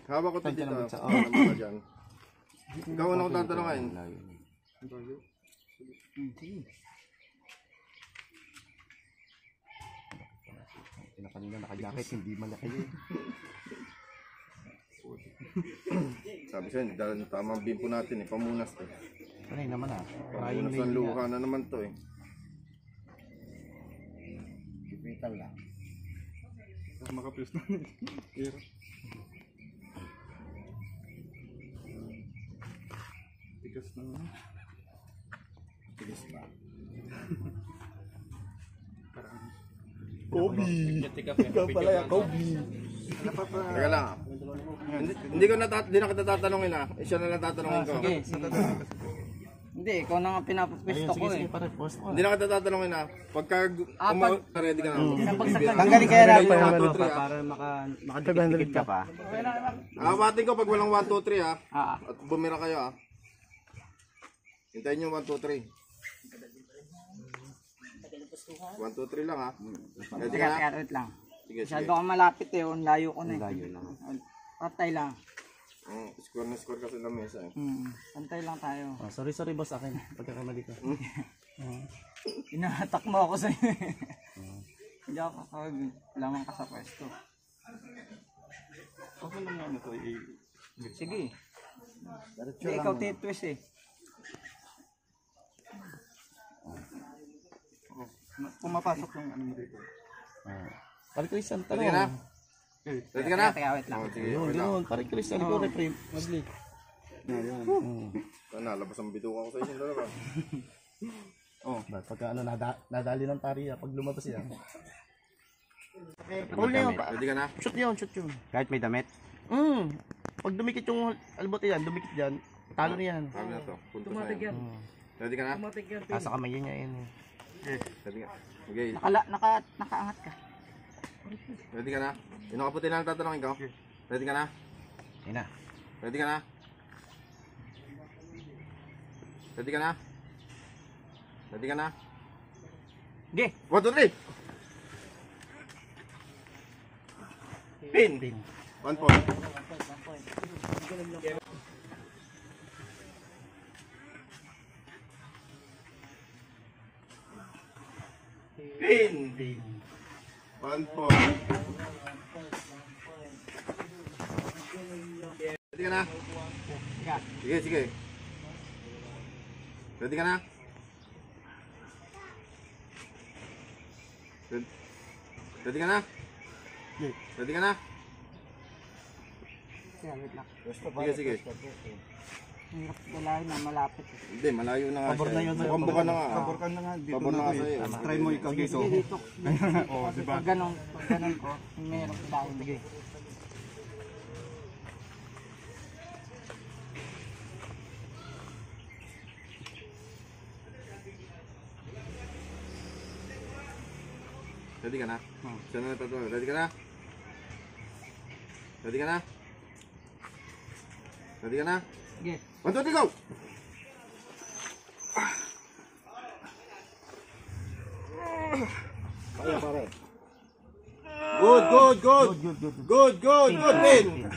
Hawak ko ito dito. Naman ka dyan. Ikaw na akong tatanungin. Kanina naka-jacket, hindi malaki yun. Sabi sa'yo, dahil tamang bimpo natin pamunas to. Panay naman Pamunas ng luha na naman to Ipital lang. Makapis na. Tigas na. Tigas ba? Kobe! Ikaw pala yung Kobe! Teka lang. Hindi na kita tatanungin siya na lang tatanungin ko. Sige. Hindi, ikaw na nga pinapapwesto ko eh. Hindi na kita tatanungin pagka ready ka na. Tanggalin kaya natin para makadikit ka pa. Awatin ko pag walang 1, 2, 3 at bumira kayo Hintayin nyo 1, 2, 3. 1, 2, 3 lang Ready ka na? Wait lang. Sige, sige. Masyado ka malapit layo ko na Layo lang. Patay lang. Score na score kasi ng mesa Pantay lang tayo. Sorry boss akin. Pagkakamali ko. Inahatak mo ako sa'yo. Hindi ako lamang ka sa pwesto. Okay lang naman ito. Sige. Hindi, ikaw titwist eh. Pumapasok yung ano mo dito. Pare Christian, Ready ka na? Ready ka na? Teka, wait lang. Sige, Yun, wait lang. yun. Pare Christian ko reframe. Magli. Nalabas ang bituka ko sa inyong dalawa. Pagka nadali ng tari pag lumabas yan. Hold na yun. Ready ka na? Shoot yun. Kahit may damit? Pag dumikit yung albot yan, dumikit dyan, talo na yan. Kami na to. Puntos na yan. Ready ka na? Asa kamay niya yan. Ready ka. Okay. Nakaangat ka. Ready ka na? Yung nakaputi na lang tatanungin ko. Ready ka na? Ayun na. Ready ka na? Ready ka na? Ready ka na? Sige. 1, 2, 3! Pin! 1 point. Pin! 1 point. Ready ka na? Sige, sige. Ready ka na? Ready ka na? Ready ka na? Sige, wait lang. Sige, sige. Hirap galahin na malapit. Hindi, malayo na nga Pabor na yun. Mukhang buka na nga. Pabor ka na nga. Dito Pabor na nga na sa'yo. Try mo ikaw dito. Sige, dito. Diba? Pag ganun ko, meron galahin. Sige. Ready ka na? Siya na natatawa. Ready ka na? Ready ka na? Ready ka na? Sige. 1, 2, 3, go! Pare. Good, good, good! Good, good, good! Pin!